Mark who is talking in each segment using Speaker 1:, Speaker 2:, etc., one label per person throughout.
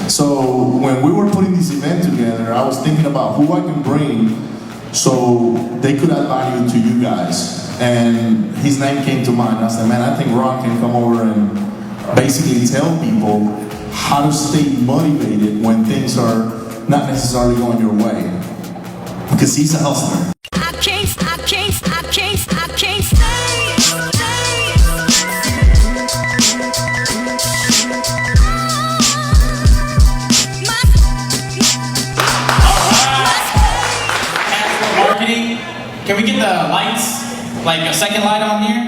Speaker 1: So when we were putting this event together, I was thinking about who I can bring so they could add value to you guys. And his name came to mind. I said, man, I think Ron can come over and basically tell people how to stay motivated when things are not necessarily going your way. Because he's a hustler.
Speaker 2: I can't stay.
Speaker 3: Can we get the lights, like a second light on here?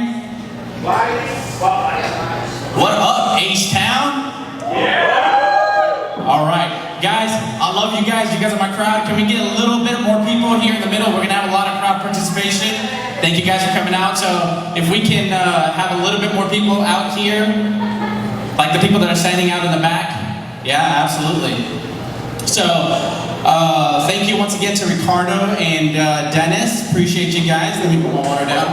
Speaker 3: What up, H-Town? Yeah! Alright, guys, I love you guys. You guys are my crowd. Can we get a little bit more people here in the middle? We're going to have a lot of crowd participation. Thank you guys for coming out. So if we can have a little bit more people out here, like the people that are standing out in the back. Yeah, absolutely. So, thank you once again to Ricardo and Dennis. Appreciate you guys. Let me put my water down.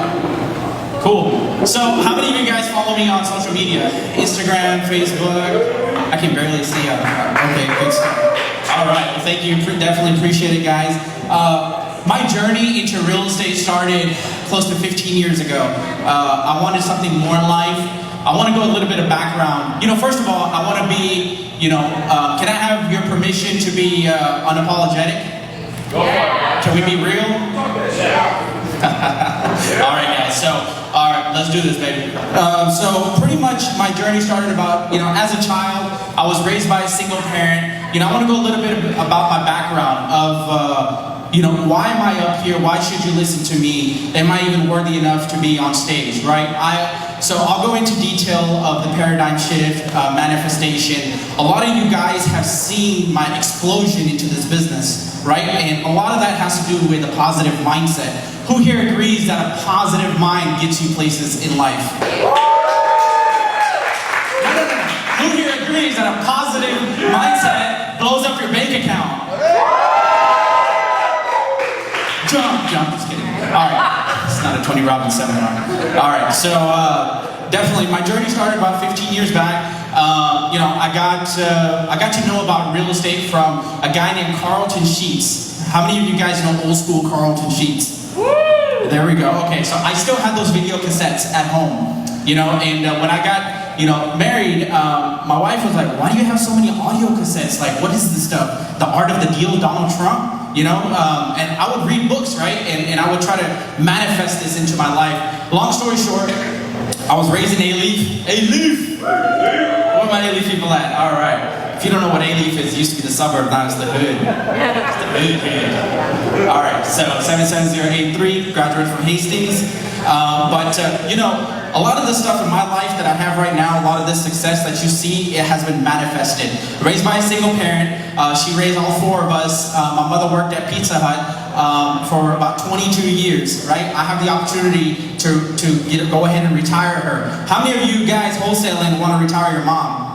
Speaker 3: Cool. So, how many of you guys follow me on social media? Instagram, Facebook? I can barely see. Okay, good stuff. All right. Well, thank you. Definitely appreciate it, guys. My journey into real estate started close to 15 years ago. I wanted something more in life. I want to go a little bit of background. You know, first of all, I want to be, can I have your permission to be unapologetic? Go for it. Can we be real? All right, guys. So, all right, let's do this, baby. So, pretty much my journey started about, as a child, I was raised by a single parent. I want to go a little bit about my background of, why am I up here? Why should you listen to me? Am I even worthy enough to be on stage, right? So I'll go into detail of the paradigm shift, manifestation. A lot of you guys have seen my explosion into this business, right? And a lot of that has to do with a positive mindset. Who here agrees that a positive mind gets you places in life? No. Who here agrees that a positive mindset blows up your bank account? Jump, just kidding. All right, it's not a Tony Robbins seminar. All right, so definitely, my journey started about 15 years back. I got to know about real estate from a guy named Carlton Sheets. How many of you guys know old school Carlton Sheets? There we go. Okay, so I still had those video cassettes at home. And when I got married, my wife was like, "Why do you have so many audio cassettes? Like, what is this stuff? The Art of the Deal, Donald Trump?" And I would read books, right? And I would try to manifest this into my life. Long story short, I was raised in A-Leaf. A-Leaf! Where are my A-Leaf people at? All right. If you don't know what A-Leaf is, it used to be the suburb, now it's the hood. It's the hood. All right, so 77083, graduated from Hastings. A lot of the stuff in my life that I have right now, a lot of this success that you see, it has been manifested. Raised by a single parent, she raised all four of us. My mother worked at Pizza Hut for about 22 years, right? I have the opportunity to go ahead and retire her. How many of you guys wholesaling want to retire your mom?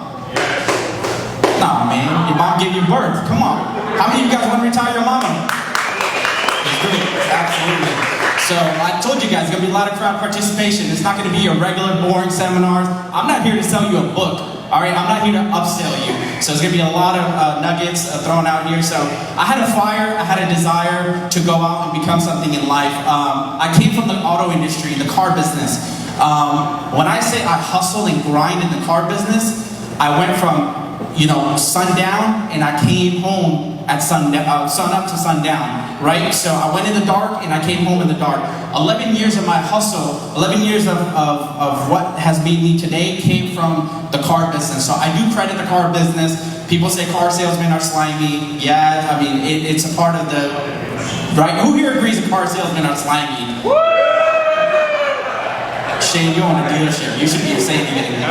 Speaker 3: Nah, man, your mom gave you birth. Come on. How many of you guys want to retire your mama? Absolutely. So I told you guys, there's going to be a lot of crowd participation. It's not going to be a regular boring seminars. I'm not here to sell you a book. All right, I'm not here to upsell you. So there's going to be a lot of nuggets thrown out here. So I had a fire, I had a desire to go out and become something in life. I came from the auto industry, the car business. When I say I hustle and grind in the car business, I went from sundown, and I came home at sun up to sundown, right? So I went in the dark, and I came home in the dark. 11 years of my hustle, 11 years of what has made me today came from the car business. So I do credit the car business. People say car salesmen are slimy. Yeah, I mean, it's a part of the, right? Who here agrees that car salesmen are slimy? Shane, you're on a dealership. You should be saying anything.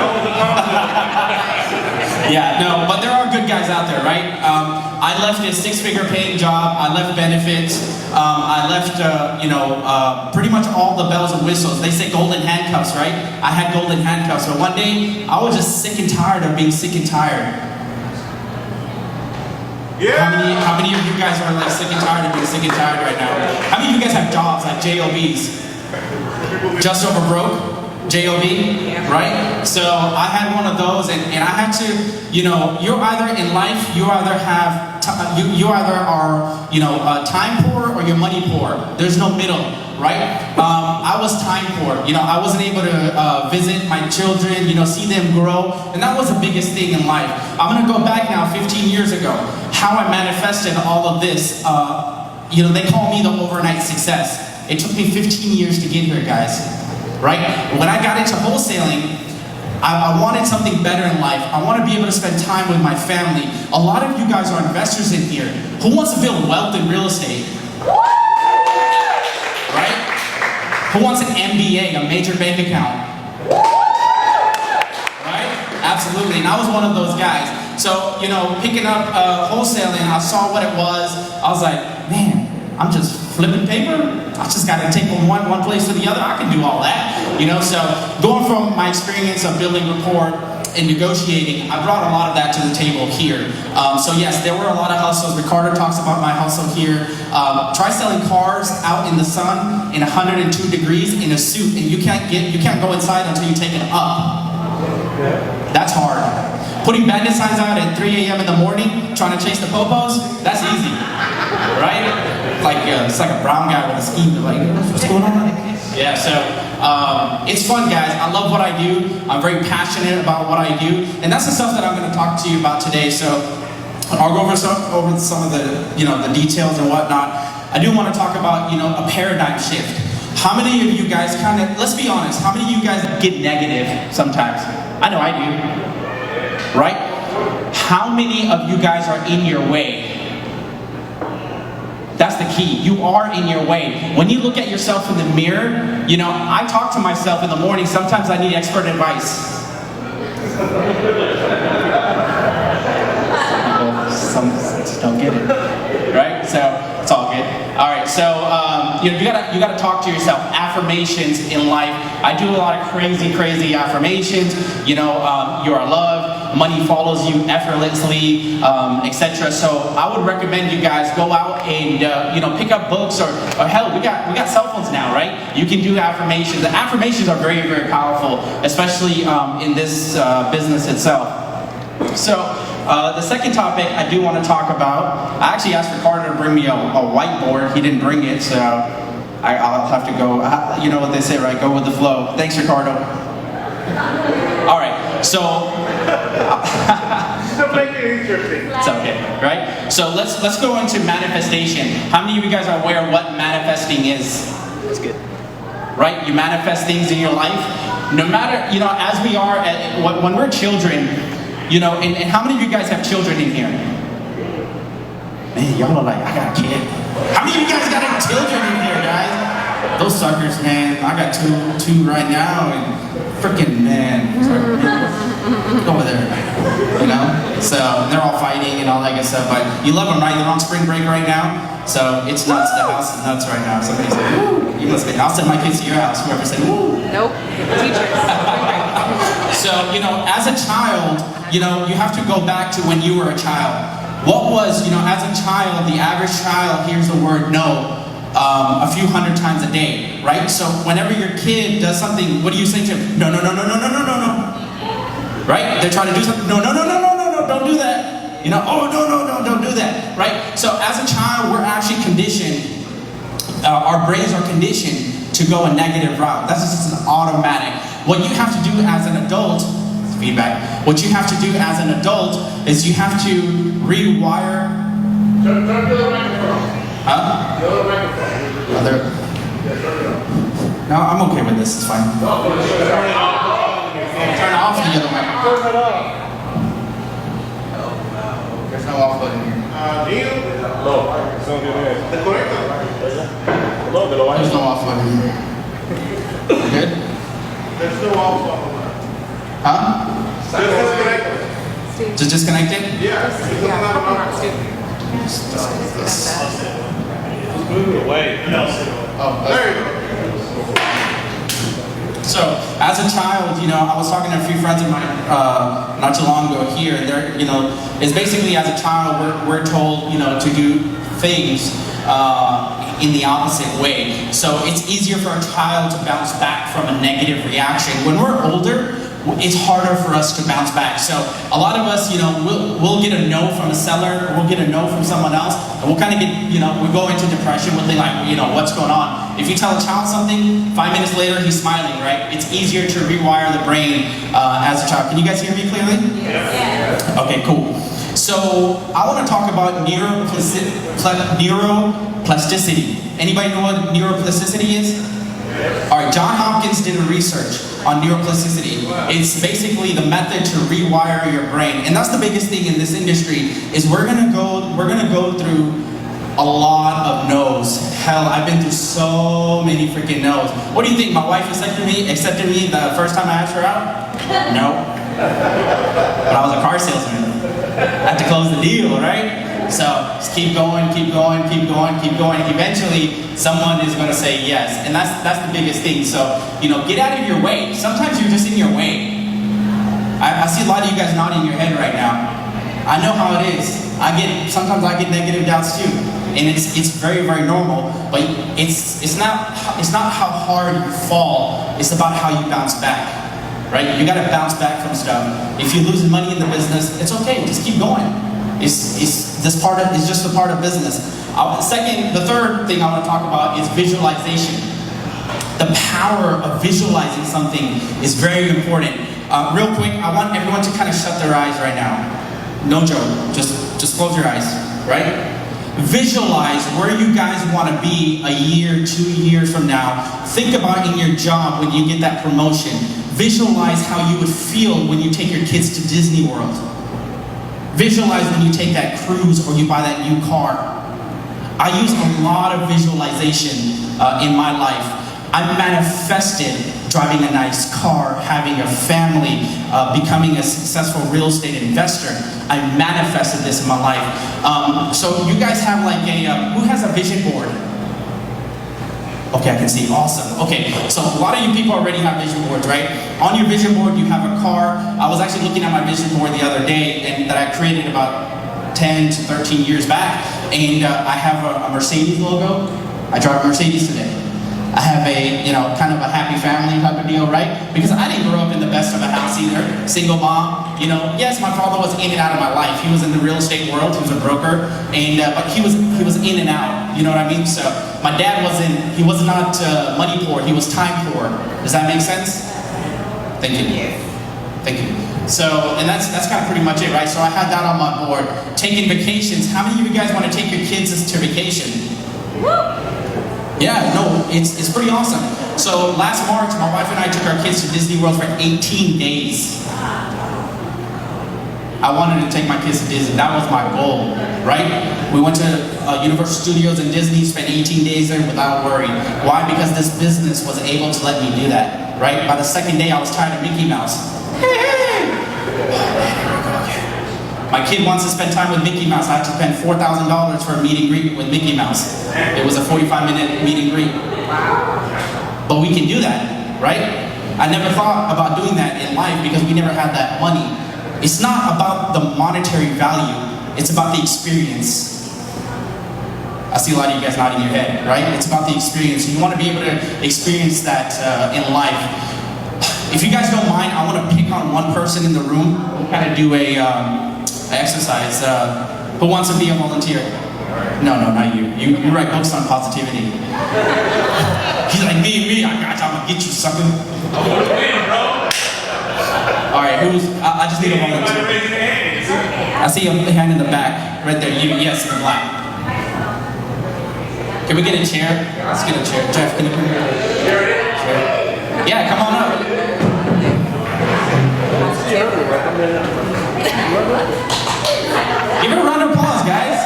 Speaker 3: Yeah, no, but there are good guys out there, right? I left a six-figure paying job. I left benefits. I left, pretty much all the bells and whistles. They say golden handcuffs, right? I had golden handcuffs. But one day, I was just sick and tired of being sick and tired. Yeah. How many of you guys are like sick and tired of being sick and tired right now? How many of you guys have jobs like JOBs? Just over broke? J-O-B, right? So I had one of those, and I had to, you're either in life, you either have, you either are, time poor or you're money poor. There's no middle, right? I was time poor. I wasn't able to visit my children, see them grow, and that was the biggest thing in life. I'm gonna go back now 15 years ago. How I manifested all of this, they call me the overnight success. It took me 15 years to get here, guys. Right? When I got into wholesaling, I wanted something better in life. I want to be able to spend time with my family. A lot of you guys are investors in here. Who wants to build wealth in real estate? Right? Who wants an MBA, a major bank account? Right? Absolutely. And I was one of those guys. So, picking up wholesaling, I saw what it was. I was like, man, I'm just flipping paper. I just got to take from one place to the other. I can do all that, So going from my experience of building rapport and negotiating, I brought a lot of that to the table here. So yes, there were a lot of hustles. Ricardo talks about my hustle here. Try selling cars out in the sun in 102 degrees in a suit, and you can't go inside until you take it up. That's hard. Putting bandit signs out at 3 a.m. in the morning, trying to chase the popos, that's easy, right? It's like a brown guy with a scheme. Like, what's going on? Yeah, so it's fun, guys. I love what I do. I'm very passionate about what I do, and that's the stuff that I'm going to talk to you about today. So I'll go over some of the the details and whatnot. I do want to talk about a paradigm shift. How many of you guys let's be honest, how many of you guys get negative sometimes? I know I do. Right? How many of you guys are in your way? That's the key. You are in your way. When you look at yourself in the mirror, I talk to myself in the morning. Sometimes I need expert advice. Some just don't get it. Right? So it's all good. All right. So you gotta talk to yourself. Affirmations in life. I do a lot of crazy affirmations. You are loved. Money follows you effortlessly, etc. So I would recommend you guys go out and pick up books or hell, we got cell phones now, right? You can do affirmations. The affirmations are very powerful, especially in this business itself. So the second topic I do want to talk about. I actually asked Ricardo to bring me a whiteboard. He didn't bring it, so I'll have to go. You know what they say, right? Go with the flow. Thanks, Ricardo. All right. So.
Speaker 2: Make it interesting.
Speaker 3: It's okay, right? So let's go into manifestation. How many of you guys are aware of what manifesting is? That's good. Right? You manifest things in your life. No matter, as we are, when we're children, and how many of you guys have children in here? Man, y'all are like, I got a kid. How many of you guys got children in here, guys? Those suckers, man. I got two right now, and freaking man. Go over there. So they're all fighting and all that good stuff, but you love them, right? They're on spring break right now, so it's nuts. The house is nuts right now. Somebody said, woo, you must be. I'll send my kids to your house. Whoever said, woo.
Speaker 4: Nope, teachers.
Speaker 3: So, as a child, you have to go back to when you were a child. What was, as a child, the average child hears the word no a few hundred times a day, right? So whenever your kid does something, what do you say to him? No. Right? They're trying to do something. No, don't do that. Oh, no, don't do that. Right? So as a child, we're actually conditioned, our brains are conditioned to go a negative route. That's just an automatic. What you have to do as an adult, feedback, what you have to do as an adult is you have to rewire.
Speaker 2: Turn to the microphone.
Speaker 3: Huh?
Speaker 2: The other microphone.
Speaker 3: No, I'm okay with this, it's fine.
Speaker 2: Turn it off.
Speaker 3: Turn off the other microphone.
Speaker 2: Turn it off.
Speaker 3: There's no off button here.
Speaker 2: Neil?
Speaker 5: No, it's not good.
Speaker 2: The correct?
Speaker 5: No, de lo
Speaker 3: There's no off button here. You good?
Speaker 2: There's no off button.
Speaker 3: Huh?
Speaker 2: Just disconnect it.
Speaker 3: Just disconnect it?
Speaker 2: Yeah.
Speaker 5: Move it away.
Speaker 3: Oh,
Speaker 2: There you go.
Speaker 3: So, as a child, I was talking to a few friends of mine not too long ago here, and they're, it's basically as a child we're told, to do things in the opposite way. So it's easier for a child to bounce back from a negative reaction. When we're older, it's harder for us to bounce back. So a lot of us, we'll get a no from a seller, or we'll get a no from someone else, and we'll kind of get, we go into depression. We'll think like, what's going on? If you tell a child something, 5 minutes later he's smiling, right? It's easier to rewire the brain as a child. Can you guys hear me clearly?
Speaker 4: Yes.
Speaker 3: Okay, cool. So I want to talk about neuroplasticity. Anybody know what neuroplasticity is? All right, John Hopkins did a research on neuroplasticity. It's basically the method to rewire your brain, and that's the biggest thing in this industry. Is we're gonna go through a lot of no's. Hell, I've been through so many freaking no's. What do you think? My wife accepted me the first time I asked her out? No. But I was a car salesman. I had to close the deal, right? So just keep going. Eventually, someone is going to say yes, and that's the biggest thing. So get out of your way. Sometimes you're just in your way. I see a lot of you guys nodding your head right now. I know how it is. Sometimes I get negative doubts too, and it's very, very normal. But it's not how hard you fall. It's about how you bounce back, right? You got to bounce back from stuff. If you're losing money in the business, it's okay. Just keep going. It's just a part of business. The third thing I want to talk about is visualization. The power of visualizing something is very important. Real quick, I want everyone to kind of shut their eyes right now. No joke, just close your eyes, right? Visualize where you guys want to be a year, 2 years from now. Think about in your job when you get that promotion. Visualize how you would feel when you take your kids to Disney World. Visualize when you take that cruise or you buy that new car. I use a lot of visualization in my life. I've manifested driving a nice car, having a family, becoming a successful real estate investor. I manifested this in my life. So you guys have like who has a vision board? Okay, I can see, awesome. Okay, so a lot of you people already have vision boards, right? On your vision board, you have a car. I was actually looking at my vision board the other day that I created about 10 to 13 years back, and I have a Mercedes logo. I drive a Mercedes today. I have a, kind of a happy family type of deal, right? Because I didn't grow up in the best of a house either. Single mom, yes, my father was in and out of my life. He was in the real estate world. He was a broker, and but he was in and out. You know what I mean? So my dad he was not money poor. He was time poor. Does that make sense? Thank you. Thank you. So, and that's kind of pretty much it, right? So I had that on my board. Taking vacations. How many of you guys want to take your kids to vacation? Yeah, no, it's pretty awesome. So last March, my wife and I took our kids to Disney World for 18 days. I wanted to take my kids to Disney. That was my goal, right? We went to Universal Studios and Disney, spent 18 days there without worry. Why? Because this business was able to let me do that, right? By the second day, I was tired of Mickey Mouse. My kid wants to spend time with Mickey Mouse. I had to spend $4,000 for a meet and greet with Mickey Mouse. It was a 45-minute meet and greet. But we can do that, right? I never thought about doing that in life because we never had that money. It's not about the monetary value. It's about the experience. I see a lot of you guys nodding your head, right? It's about the experience. You want to be able to experience that in life. If you guys don't mind, I want to pick on one person in the room. We'll kind of do a exercise. Who wants to be a volunteer? No, not you. You write books on positivity. He's like, me. I got you. I'm gonna get you, sucker. All right, I just need a volunteer. I see a hand in the back, right there. Yes, in the black. Can we get a chair? Let's get a chair. Jeff, can you come here? Chair. Yeah, come on up. Give it a round of applause, guys.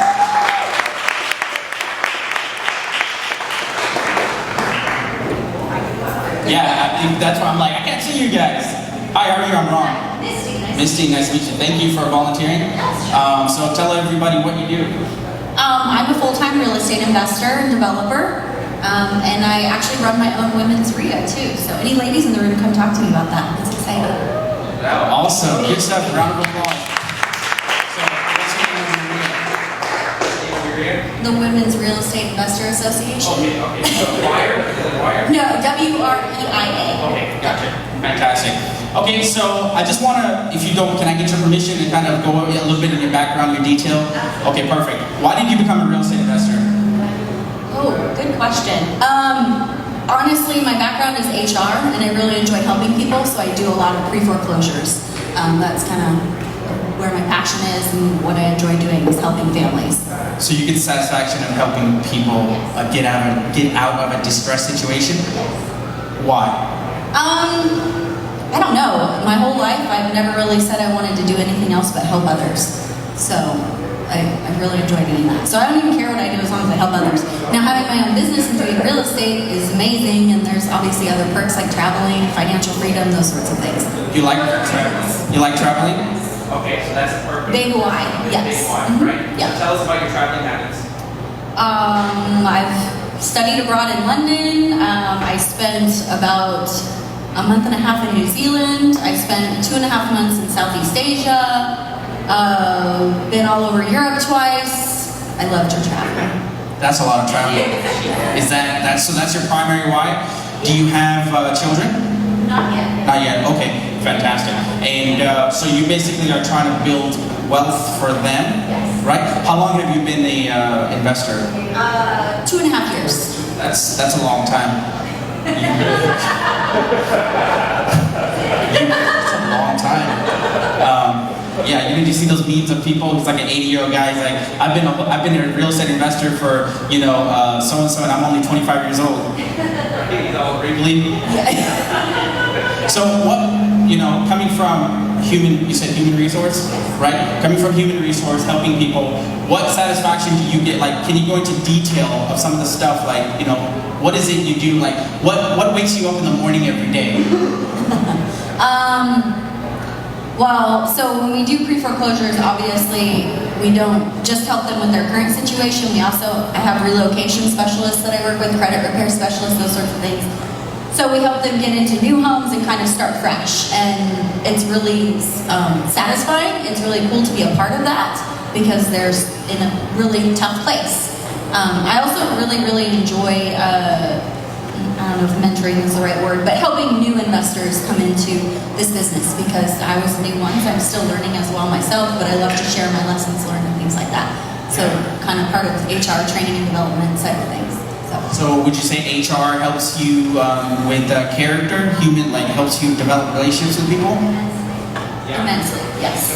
Speaker 3: Yeah, I think that's why I'm like, I can't see you guys. Hi, how are you? I'm Ron. Misty, nice to meet you. Thank you for volunteering. So tell everybody what you do.
Speaker 4: I'm a full-time real estate investor and developer, and I actually run my own women's RIA too. So any ladies in the room, come talk to me about that. It's exciting.
Speaker 3: Awesome. Give yourself a round of applause. So, what's your name on the RIA? again?
Speaker 4: The Women's Real Estate Investor Association.
Speaker 3: Okay. So Wire? Is it Wire?
Speaker 4: No, WREIA.
Speaker 3: Okay, gotcha. Fantastic. Okay, so I just want to, if you don't, can I get your permission to kind of go a little bit in your background, your detail? Okay, perfect. Why did you become a real estate investor?
Speaker 4: Oh, good question. Honestly, my background is HR, and I really enjoy helping people, so I do a lot of pre-foreclosures. That's kind of where my passion is, and what I enjoy doing is helping families.
Speaker 3: So you get the satisfaction of helping people get out of a distressed situation? Why?
Speaker 4: I don't know. My whole life, I've never really said I wanted to do anything else but help others. So I really enjoy doing that. So I don't even care what I do as long as I help others. Now, having my own business and doing real estate is amazing, and there's obviously other perks like traveling, financial freedom, those sorts of things.
Speaker 3: You like traveling? Okay, so that's perfect.
Speaker 4: Big Y, yes.
Speaker 3: Big Y, right?
Speaker 4: Yeah.
Speaker 3: So tell us about your traveling habits.
Speaker 4: I've studied abroad in London. I spent about a month and a half in New Zealand. I spent 2.5 months in Southeast Asia. Been all over Europe twice. I love to travel.
Speaker 3: That's a lot of traveling. Is so that's your primary why? Do you have children?
Speaker 4: Not yet.
Speaker 3: Not yet. Okay, fantastic. And so you basically are trying to build wealth for them,
Speaker 4: Yes.
Speaker 3: right? How long have you been an investor?
Speaker 4: 2.5 years.
Speaker 3: That's a long time. That's a long time. Yeah, you see those memes of people. It's like an 80-year-old guy. He's like, I've been a real estate investor for so and so, and I'm only 25 years old. He's all wriggly. So what, coming from you said human resource, right? Coming from human resource, helping people, what satisfaction do you get? Like, can you go into detail of some of the stuff? Like, what is it you do? Like, what wakes you up in the morning every day?
Speaker 4: Well, so when we do pre-foreclosures, obviously, we don't just help them with their current situation. I have relocation specialists that I work with, credit repair specialists, those sorts of things. So we help them get into new homes and kind of start fresh. And it's really satisfying. It's really cool to be a part of that because they're in a really tough place. I also really, really enjoy I don't know if mentoring is the right word, but helping new investors come into this business because I was new once. I'm still learning as well myself, but I love to share my lessons learned and things like that. So kind of part of HR training and development side of things.
Speaker 3: So would you say HR helps you with character, helps you develop relationships with people?
Speaker 4: Immensely, yes.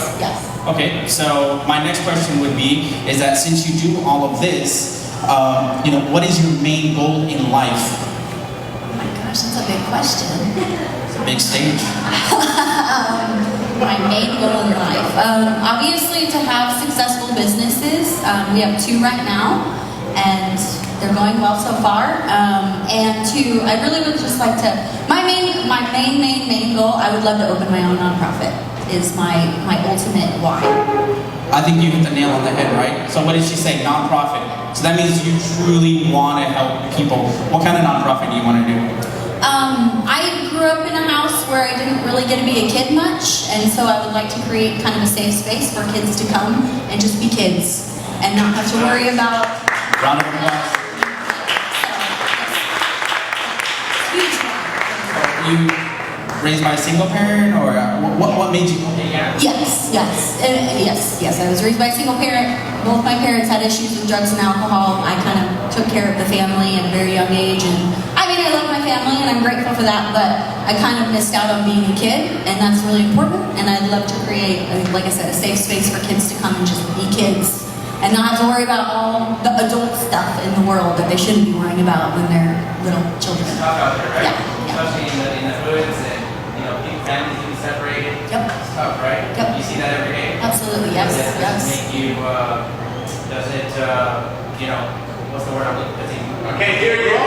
Speaker 3: Okay, so my next question would be, is that since you do all of this, what is your main goal in life?
Speaker 4: That's a big question.
Speaker 3: It's a big stage.
Speaker 4: My main goal in life. Obviously to have successful businesses. We have 2 right now, and they're going well so far. I really would just like to, my main goal, I would love to open my own nonprofit, is my ultimate why.
Speaker 3: I think you hit the nail on the head, right? So what did she say? Nonprofit. So that means you truly want to help people. What kind of nonprofit do you want to do?
Speaker 4: I grew up in a house where I didn't really get to be a kid much, and so I would like to create kind of a safe space for kids to come and just be kids and not have to worry about.
Speaker 3: Round of applause.
Speaker 4: Huge.
Speaker 3: You raised by a single parent, or what made you?
Speaker 4: Yes. I was raised by a single parent. Both my parents had issues with drugs and alcohol. I kind of took care of the family at a very young age, and I love my family and I'm grateful for that, but I kind of missed out on being a kid, and that's really important, and I'd love to create, like I said, a safe space for kids to come and just be kids and not have to worry about all the adult stuff in the world that they shouldn't be worrying about when they're little children.
Speaker 3: It's tough out there, right?
Speaker 4: Yeah.
Speaker 3: Especially in the hoods and families being separated.
Speaker 4: Yep.
Speaker 3: It's tough, right?
Speaker 4: Yep.
Speaker 3: You see that every day.
Speaker 4: Absolutely, yes.
Speaker 3: Does it make you? What's the word I'm looking for?
Speaker 2: I can't hear you.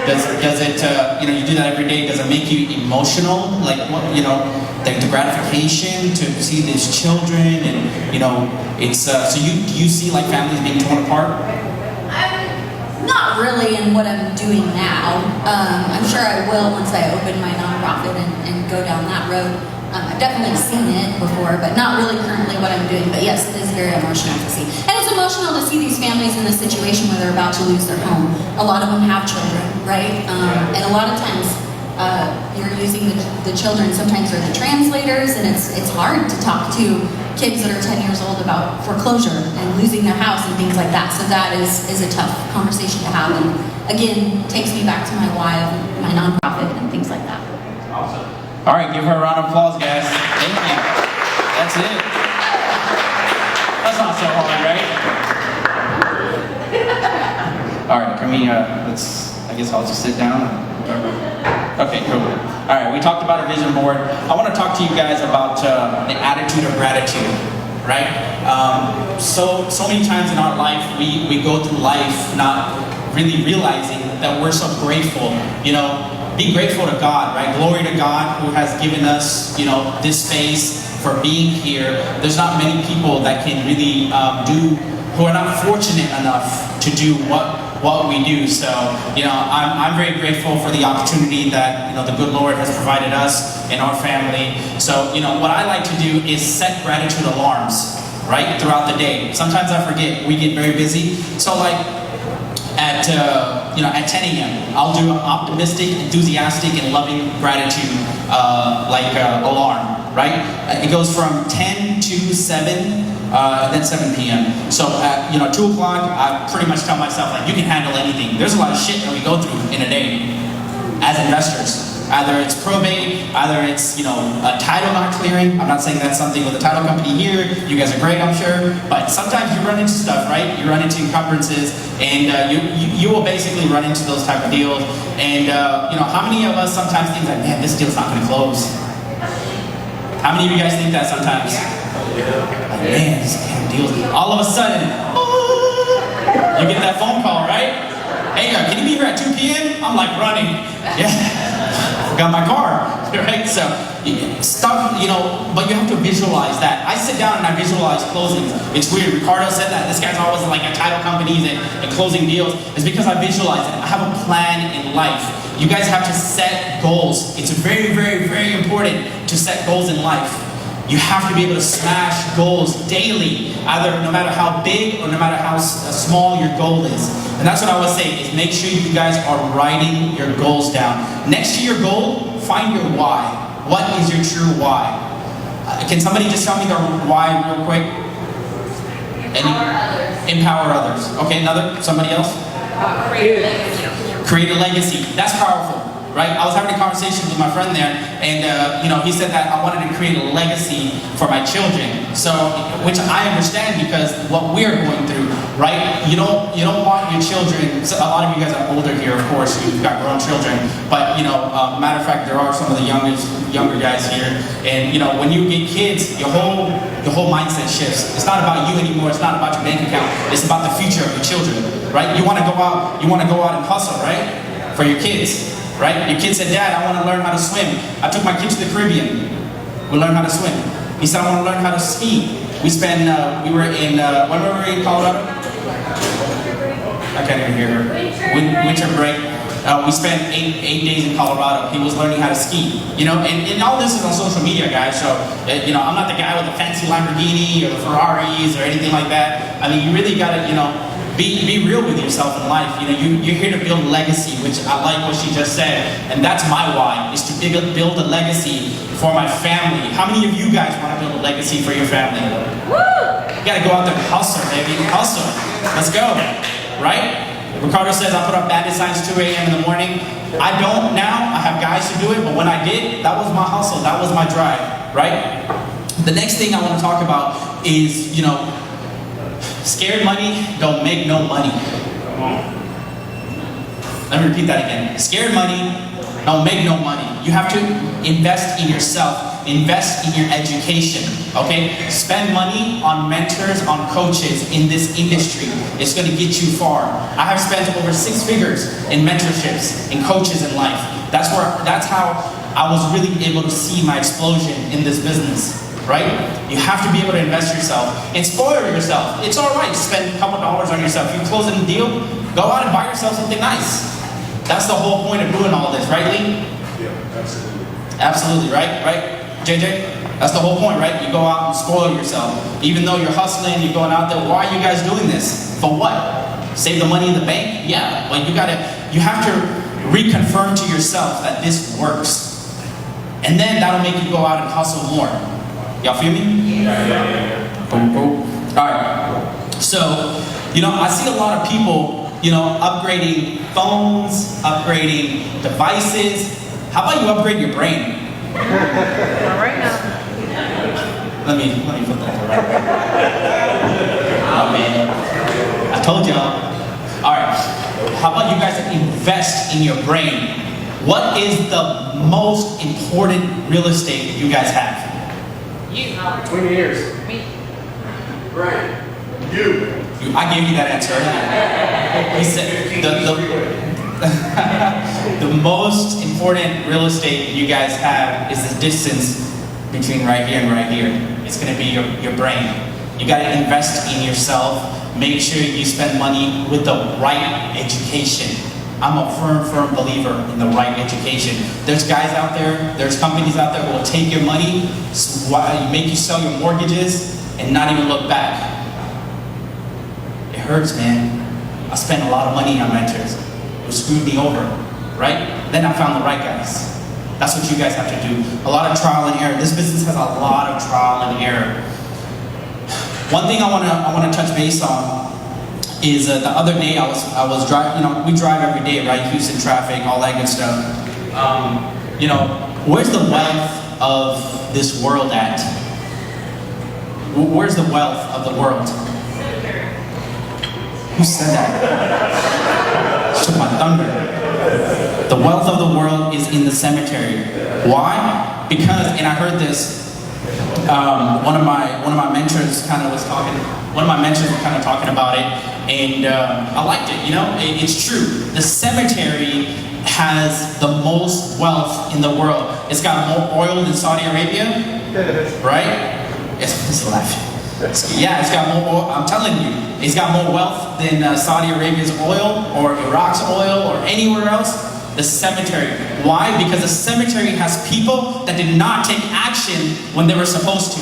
Speaker 3: Does it, you do that every day, does it make you emotional? Like, the gratification to see these children and, it's, so you see like families being torn apart?
Speaker 4: Not really in what I'm doing now. I'm sure I will once I open my nonprofit and go down that road. I've definitely seen it before, but not really currently what I'm doing. But yes, it is very emotional to see. And it's emotional to see these families in a situation where they're about to lose their home. A lot of them have children, right? And a lot of times you're using the children, sometimes they're the translators, and it's hard to talk to kids that are 10 years old about foreclosure and losing their house and things like that. So that is a tough conversation to have. And again, takes me back to my why of my nonprofit and things like that.
Speaker 3: Awesome. All right, give her a round of applause, guys. Thank you. That's it. That's not so hard, right? All right, can we, I guess I'll just sit down. Okay, cool. All right, we talked about a vision board. I want to talk to you guys about the attitude of gratitude, right? So many times in our life, we go through life not really realizing that we're so grateful, you know. Be grateful to God, right? Glory to God who has given us, you know, this space for being here. There's not many people that can really who are not fortunate enough to do what we do. So, you know, I'm very grateful for the opportunity that, you know, the good Lord has provided us and our family. So, you know, what I like to do is set gratitude alarms, right, throughout the day. Sometimes I forget, we get very busy. So like, at 10 a.m. I'll do an optimistic, enthusiastic, and loving gratitude alarm, right? It goes from 10 to 7, and then 7 p.m. So at 2 o'clock, I pretty much tell myself, like, you can handle anything. There's a lot of shit that we go through in a day as investors. Either it's probate, either it's, you know, a title not clearing. I'm not saying that's something with a title company here. You guys are great, I'm sure. But sometimes you run into stuff, right? You run into encumbrances, and you will basically run into those type of deals. And, you know, how many of us sometimes think that, man, this deal's not going to close? How many of you guys think that sometimes? Like, man, this damn deal. All of a sudden, you get that phone call, right? Hey, can you be here at 2 p.m.? I'm like running. Yeah. Got my car, right? So stuff, you know, but you have to visualize that. I sit down and I visualize closings. It's weird. Ricardo said that this guy's always like at title companies and closing deals. It's because I visualize it. I have a plan in life. You guys have to set goals. It's very, very, very important to set goals in life. You have to be able to smash goals daily, either no matter how big or no matter how small your goal is. And that's what I was saying, is make sure you guys are writing your goals down. Next to your goal, find your why. What is your true why? Can somebody just tell me their why real quick? Empower others. Okay, another? Somebody else?
Speaker 6: Create a legacy.
Speaker 3: Create a legacy. That's powerful. Right? I was having a conversation with my friend there, and you know, he said that I wanted to create a legacy for my children. So, which I understand, because what we're going through, right? You don't want your children. So a lot of you guys are older here, of course. You've got grown children, but you know, matter of fact, there are some of the younger guys here, and you know, when you get kids, your whole mindset shifts. It's not about you anymore. It's not about your bank account. It's about the future of your children, right? You want to go out. You want to go out and hustle, right? For your kids. Right? Your kid said, Dad, I want to learn how to swim. I took my kid to the Caribbean. We learned how to swim. He said, I want to learn how to ski. We were in, when were we in Colorado? I can't even hear her. Winter break. We spent eight days in Colorado. He was learning how to ski. You know, and all this is on social media, guys. So, you know, I'm not the guy with the fancy Lamborghini or the Ferraris or anything like that. I mean, you really got to, you know, be real with yourself in life. You know, you're here to build legacy, which I like what she just said, and that's my why, is to build a legacy for my family. How many of you guys want to build a legacy for your family? Woo! You gotta go out there and hustle, baby. Hustle. Let's go. Right? Ricardo says I put up bandit signs 2 a.m. in the morning. I don't now. I have guys who do it, but when I did, that was my hustle. That was my drive. Right? The next thing I want to talk about is, you know, scared money don't make no money. Let me repeat that again. Scared money don't make no money. You have to invest in yourself. Invest in your education. Okay? Spend money on mentors, on coaches in this industry. It's going to get you far. I have spent over 6 figures in mentorships, in coaches in life. That's how I was really able to see my explosion in this business. Right? You have to be able to invest yourself and spoil yourself. It's all right to spend a couple dollars on yourself. If you close a deal, go out and buy yourself something nice. That's the whole point of doing all this, right, Lee?
Speaker 2: Yeah, absolutely.
Speaker 3: Absolutely, right? Right? JJ? That's the whole point, right? You go out and spoil yourself. Even though you're hustling, you're going out there, why are you guys doing this? For what? Save the money in the bank? Yeah, but you have to reconfirm to yourself that this works. And then that'll make you go out and hustle more. Y'all feel me? Yeah. Cool. Alright. So, I see a lot of people, upgrading phones, upgrading devices. How about you upgrade your brain?
Speaker 6: Not right now.
Speaker 3: Let me put that right. Oh man, I told y'all. All right, how about you guys invest in your brain? What is the most important real estate you guys have?
Speaker 6: You.
Speaker 5: 20 years.
Speaker 6: Me.
Speaker 2: Right. You.
Speaker 3: I gave you that answer earlier. He said the most important real estate you guys have is the distance between right here and right here. It's going to be your brain. You got to invest in yourself. Make sure you spend money with the right education. I'm a firm believer in the right education. There's guys out there, there's companies out there who will take your money, make you sell your mortgages, and not even look back. It hurts, man. I spent a lot of money on mentors who screwed me over, right? Then I found the right guys. That's what you guys have to do. A lot of trial and error. This business has a lot of trial and error. One thing I want to touch base on is the other day I was driving. We drive every day, right? Houston traffic, all that good stuff. Where's the wealth of this world at? Where's the wealth of the world? Who said that? Took my thunder. The wealth of the world is in the cemetery. Why? Because, and I heard this. One of my mentors kind of was talking. One of my mentors was kind of talking about it, and I liked it. It's true. The cemetery has the most wealth in the world. It's got more oil than Saudi Arabia, right? It's laughing. Yeah, it's got more oil. I'm telling you, it's got more wealth than Saudi Arabia's oil or Iraq's oil or anywhere else. The cemetery. Why? Because the cemetery has people that did not take action when they were supposed to.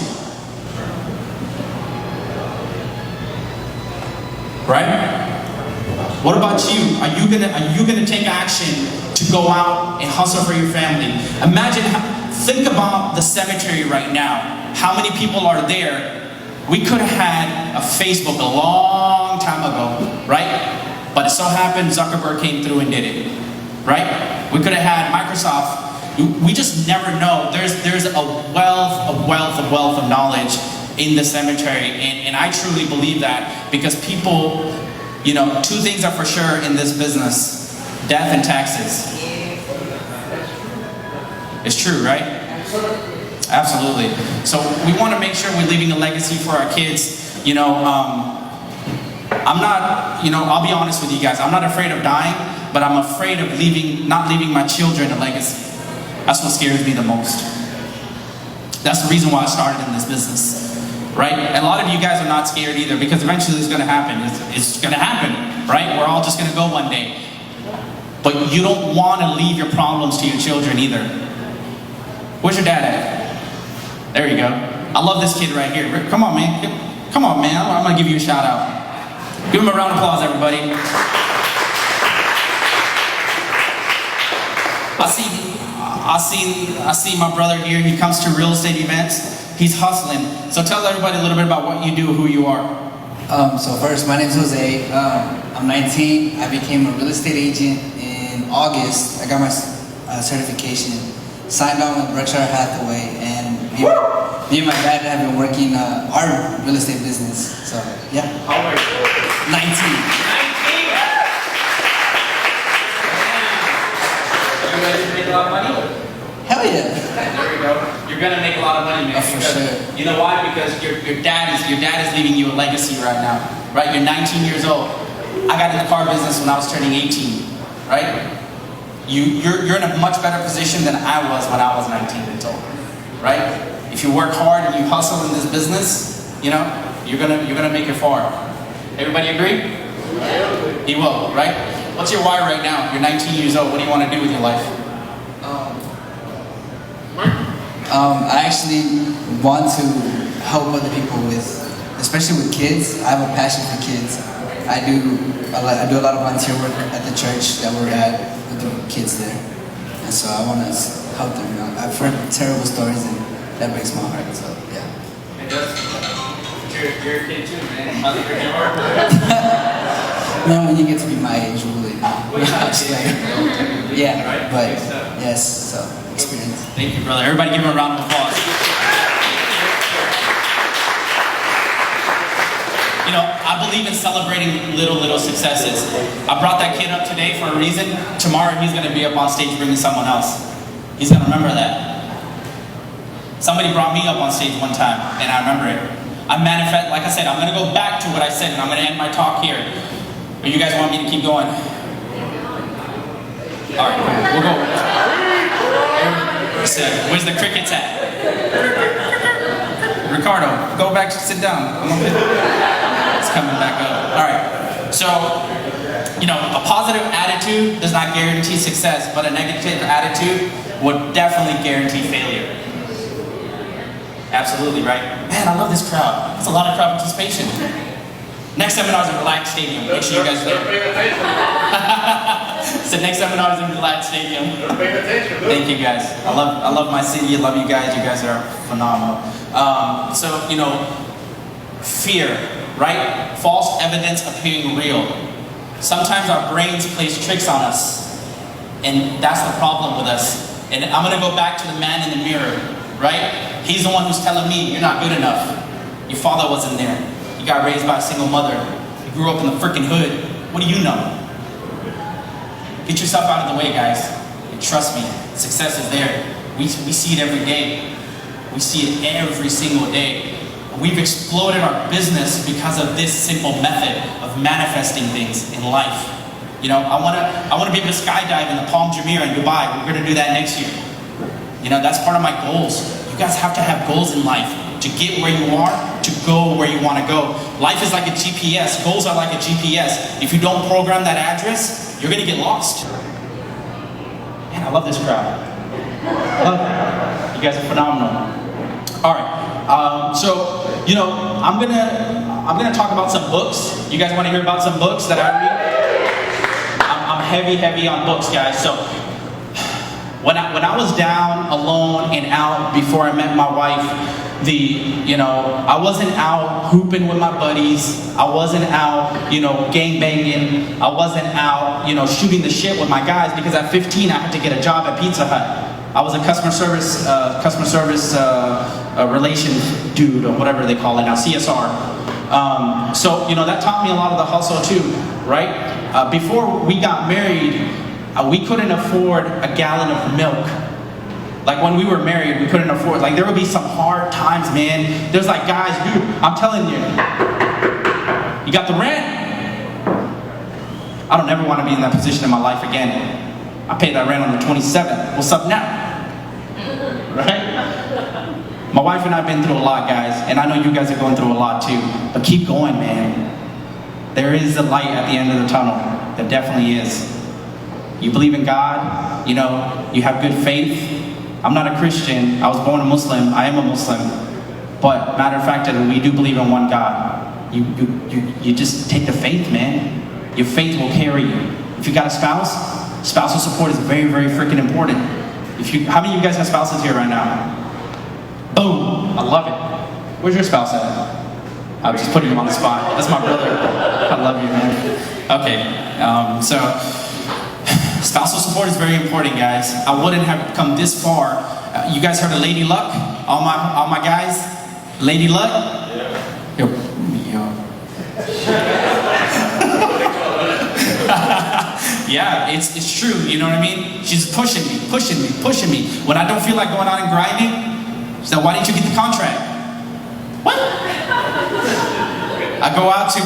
Speaker 3: Right? What about you? Are you gonna take action to go out and hustle for your family? Think about the cemetery right now. How many people are there? We could have had a Facebook a long time ago, right? But it so happened Zuckerberg came through and did it, right? We could have had Microsoft. We just never know. There's a wealth of knowledge in the cemetery, and I truly believe that because people, two things are for sure in this business: death and taxes. It's true, right? Absolutely. So we want to make sure we're leaving a legacy for our kids. I'm not, I'll be honest with you guys. I'm not afraid of dying, but I'm afraid of not leaving my children a legacy. That's what scares me the most. That's the reason why I started in this business, right? And a lot of you guys are not scared either because eventually it's going to happen. It's going to happen, right? We're all just going to go one day. But you don't want to leave your problems to your children either. Where's your dad at? There you go. I love this kid right here. Come on, man. Come on, man. I'm going to give you a shout out. Give him a round of applause, everybody. I see my brother here. He comes to real estate events. He's hustling. So tell everybody a little bit about what you do, who you are.
Speaker 7: So first, my name is Jose. I'm 19. I became a real estate agent in August. I got my certification. Signed on with Berkshire Hathaway, and me and my dad have been working our real estate business. So yeah.
Speaker 3: How old are you?
Speaker 7: 19.
Speaker 3: 19. You ready to make a lot of money?
Speaker 7: Hell yeah.
Speaker 3: There you go. You're gonna make a lot of money, man.
Speaker 7: For sure.
Speaker 3: You know why? Because your dad is leaving you a legacy right now. Right? You're 19 years old. I got in the car business when I was turning 18. Right? You're in a much better position than I was when I was 19 years old. Right? If you work hard and you hustle in this business, you're gonna make it far. Everybody agree? He will, right? What's your why right now? You're 19 years old. What do you want to do with your life?
Speaker 7: I actually want to help other people with, especially with kids. I have a passion for kids. I do a lot of volunteer work at the church that we're at with the kids there, and so I want to help them. You know, I've heard terrible stories, and that breaks my heart. So yeah.
Speaker 3: It does. You're a kid too, man. How's it break your heart?
Speaker 7: Man, when you get to be my age, really. Yeah, but yes, so experience.
Speaker 3: Thank you, brother. Everybody give him a round of applause. You know, I believe in celebrating little successes. I brought that kid up today for a reason. Tomorrow he's going to be up on stage bringing someone else. He's going to remember that. Somebody brought me up on stage one time, and I remember it. I manifest, like I said, I'm going to go back to what I said, and I'm going to end my talk here. But you guys want me to keep going? All right, we'll go. Where's the crickets at? Ricardo, go back, sit down. It's coming back up. All right, so, you know, a positive attitude does not guarantee success, but a negative attitude would definitely guarantee failure. Absolutely, right? Man, I love this crowd. It's a lot of crowd participation. Next seminar is in Relax Stadium. Make sure you guys are there. So next seminar is in Relax Stadium. Thank you guys. I love my city. I love you guys. You guys are phenomenal. So, you know, fear, right? False evidence appearing real. Sometimes our brains plays tricks on us, and that's the problem with us. And I'm gonna go back to the man in the mirror, right? He's the one who's telling me you're not good enough. Your father wasn't there. You got raised by a single mother. You grew up in the freaking hood. What do you know? Get yourself out of the way, guys. And trust me, success is there. We see it every day. We see it every single day. We've exploded our business because of this simple method of manifesting things in life. You know, I wanna be able to skydive in the Palm Jumeirah in Dubai. We're gonna do that next year. You know, that's part of my goals. You guys have to have goals in life to get where you are, to go where you want to go. Life is like a GPS. Goals are like a GPS. If you don't program that address, you're going to get lost. Man, I love this crowd. I love it. You guys are phenomenal. All right. So, you know, I'm gonna talk about some books. You guys want to hear about some books that I read? I'm heavy on books, guys. So when I was down, alone, and out before I met my wife, I wasn't out hooping with my buddies. I wasn't out, gang banging. I wasn't out, shooting the shit with my guys, because at 15 I had to get a job at Pizza Hut. I was a customer service relations dude, or whatever they call it now, CSR. So that taught me a lot of the hustle too, right? Before we got married, we couldn't afford a gallon of milk. Like when we were married, we couldn't afford, there would be some hard times, man. There's guys, dude, I'm telling you, you got the rent? I don't ever want to be in that position in my life again. I paid that rent on the 27th. What's up now? Right? My wife and I have been through a lot, guys, and I know you guys are going through a lot too, but keep going, man. There is a light at the end of the tunnel. There definitely is. You believe in God, you have good faith. I'm not a Christian. I was born a Muslim. I am a Muslim. But matter of fact, we do believe in one God. You just take the faith, man. Your faith will carry you. If you got a spouse, spousal support is very, very freaking important. How many of you guys have spouses here right now? Boom! I love it. Where's your spouse at? I'm just putting him on the spot. That's my brother. I love you, man. Okay, so spousal support is very important, guys. I wouldn't have come this far. You guys heard of Lady Luck? All my guys? Lady Luck? Yeah. Yo. Yeah, it's true, you know what I mean? She's pushing me. When I don't feel like going out and grinding, she said, why didn't you get the contract? What? I go out to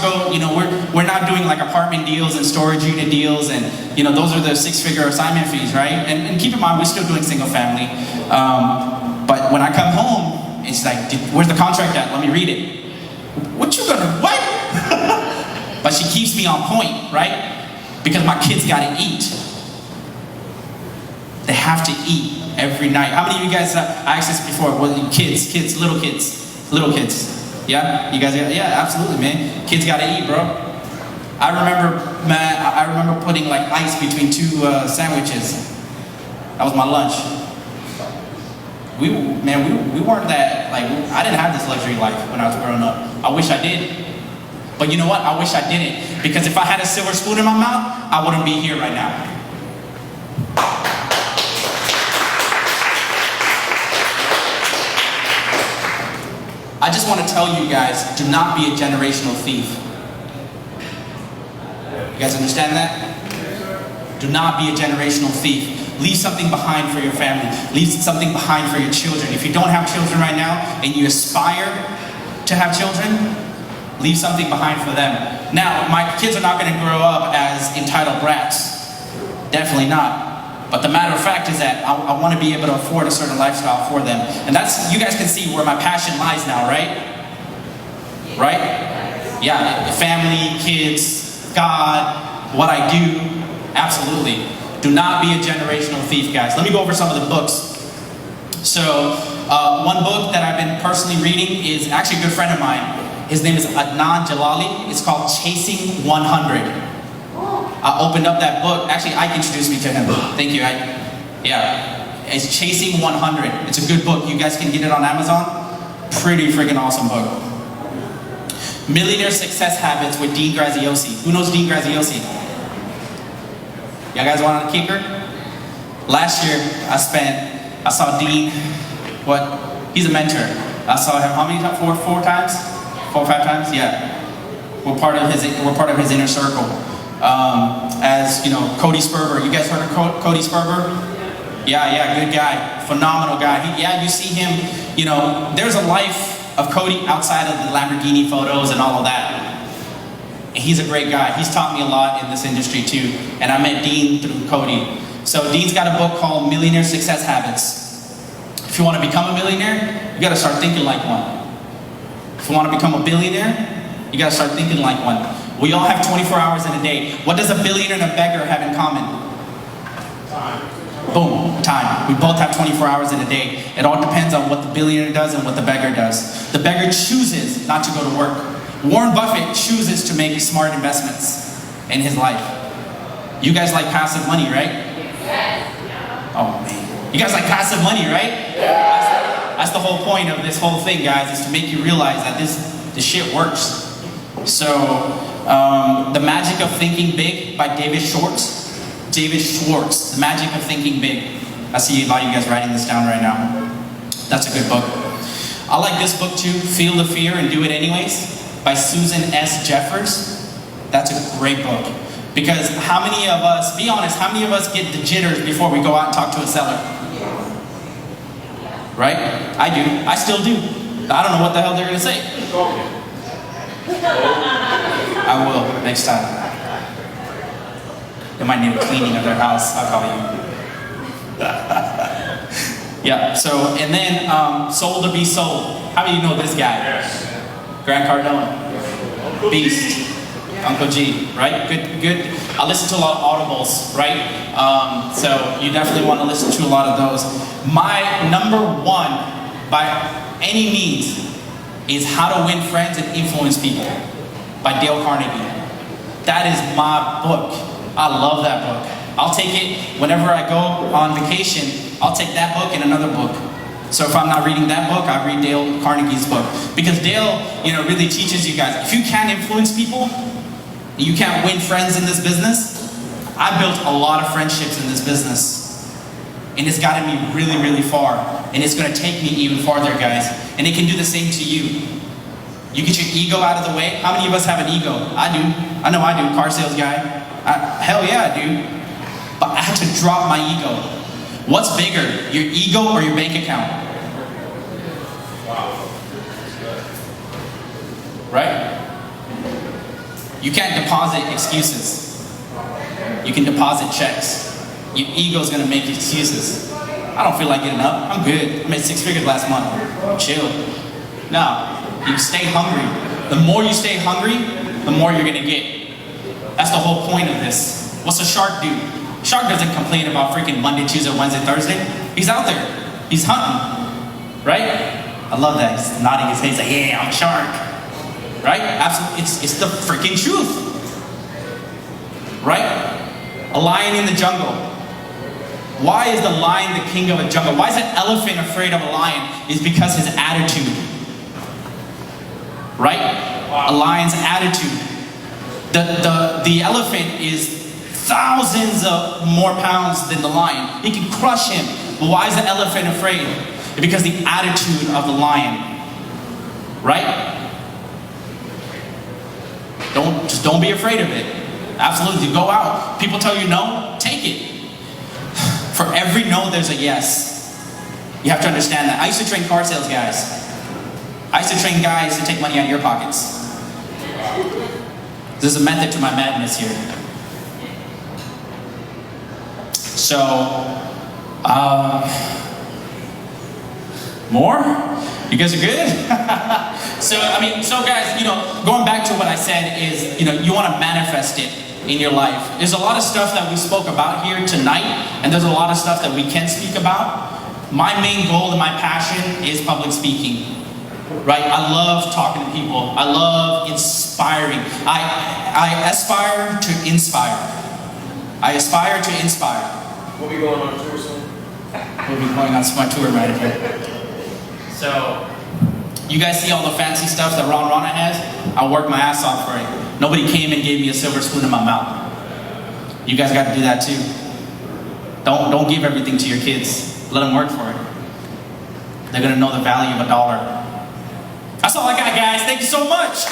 Speaker 3: we're not doing apartment deals and storage unit deals, and those are the 6-figure assignment fees, right? And keep in mind, we're still doing single family. But when I come home, it's like, where's the contract at? Let me read it. What? But she keeps me on point, right? Because my kids gotta eat. They have to eat every night. How many of you guys, I asked this before, kids, little kids. Yeah, you guys, yeah, absolutely, man. Kids gotta eat, bro. I remember putting like ice between two sandwiches. That was my lunch. We weren't that, like, I didn't have this luxury life when I was growing up. I wish I did. But you know what? I wish I didn't. Because if I had a silver spoon in my mouth, I wouldn't be here right now. I just want to tell you guys, do not be a generational thief. You guys understand that? Do not be a generational thief. Leave something behind for your family. Leave something behind for your children. If you don't have children right now and you aspire to have children, leave something behind for them. Now, my kids are not going to grow up as entitled brats. Definitely not. But the matter of fact is that I want to be able to afford a certain lifestyle for them. And that's, you guys can see where my passion lies now, right? Right? Yeah, family, kids, God, what I do, absolutely. Do not be a generational thief, guys. Let me go over some of the books. So, one book that I've been personally reading is actually a good friend of mine. His name is Adnan Jalali. It's called Chasing 100. I opened up that book. Actually, Ike introduced me to him. Thank you, Ike. Yeah. It's Chasing 100. It's a good book. You guys can get it on Amazon. Pretty freaking awesome book. Millionaire Success Habits with Dean Graziosi. Who knows Dean Graziosi? Y'all guys want a kicker? Last year, I saw Dean, he's a mentor. I saw him how many times? Four times? 4 or 5 times? Yeah. We're part of his inner circle. As you know, Cody Sperber. You guys heard of Cody Sperber? Yeah, good guy, phenomenal guy. You see him. You know, there's a life of Cody outside of the Lamborghini photos and all of that. And he's a great guy. He's taught me a lot in this industry too. And I met Dean through Cody. So Dean's got a book called Millionaire Success Habits. If you want to become a millionaire, you got to start thinking like one. If you want to become a billionaire, you got to start thinking like one. We all have 24 hours in a day. What does a billionaire and a beggar have in common? Time. Boom, time. We both have 24 hours in a day. It all depends on what the billionaire does and what the beggar does. The beggar chooses not to go to work. Warren Buffett chooses to make smart investments in his life. You guys like passive money, right? Yes. Oh man. You guys like passive money, right? Yes. That's the whole point of this whole thing, guys, is to make you realize that this shit works. So, The Magic of Thinking Big by David Schwartz. The Magic of Thinking Big. I see a lot of you guys writing this down right now. That's a good book. I like this book too, Feel the Fear and Do It Anyways, by Susan S. Jeffers. That's a great book. Because how many of us, be honest, how many of us get the jitters before we go out and talk to a seller? Right? I do. I still do. I don't know what the hell they're going to say. I will, next time. They might need a cleaning of their house. I'll call you. Yeah, so, and then Sold to Be Sold. How many of you know this guy?
Speaker 2: Yes.
Speaker 3: Grant Cardone. Beast. Uncle G, right? Good. I listen to a lot of audibles, right? So you definitely want to listen to a lot of those. My number one, by any means, is How to Win Friends and Influence People by Dale Carnegie. That is my book. I love that book. I'll take it whenever I go on vacation. I'll take that book and another book. So if I'm not reading that book, I read Dale Carnegie's book. Because Dale, really teaches you guys, if you can't influence people, you can't win friends in this business. I built a lot of friendships in this business. And it's gotten me really, really far. And it's going to take me even farther, guys. And it can do the same to you. You get your ego out of the way. How many of us have an ego? I do. I know I do. Car sales guy. Hell yeah, I do. But I had to drop my ego. What's bigger, your ego or your bank account?
Speaker 2: Wow.
Speaker 3: Right? You can't deposit excuses. You can deposit checks. Your ego's gonna make excuses. I don't feel like getting up. I'm good. I made 6 figures last month. Chill. No, you stay hungry. The more you stay hungry, the more you're gonna get. That's the whole point of this. What's a shark do? Shark doesn't complain about freaking Monday, Tuesday, Wednesday, Thursday. He's out there. He's hunting. Right? I love that. He's nodding his head. He's like, yeah, I'm a shark. Right? Absolutely. It's the freaking truth. Right? A lion in the jungle. Why is the lion the king of a jungle? Why is an elephant afraid of a lion? It's because his attitude. Right? A lion's attitude. The elephant is thousands of more pounds than the lion. It can crush him. But why is the elephant afraid? It's because the attitude of the lion. Right? Just don't be afraid of it. Absolutely. Go out. People tell you no, take it. For every no, there's a yes. You have to understand that. I used to train car sales guys. I used to train guys to take money out of your pockets. There's a method to my madness here. So, more? You guys are good? So guys, going back to what I said is, you want to manifest it in your life. There's a lot of stuff that we spoke about here tonight, and there's a lot of stuff that we can speak about. My main goal and my passion is public speaking. Right? I love talking to people. I love inspiring. I aspire to inspire. I aspire to inspire.
Speaker 5: We'll be going on tour soon.
Speaker 3: We'll be going on my tour right here. So, you guys see all the fancy stuff that Ron Rana has? I worked my ass off for it. Nobody came and gave me a silver spoon in my mouth. You guys got to do that too. Don't give everything to your kids. Let them work for it. They're going to know the value of $1. That's all I got, guys. Thank you so much.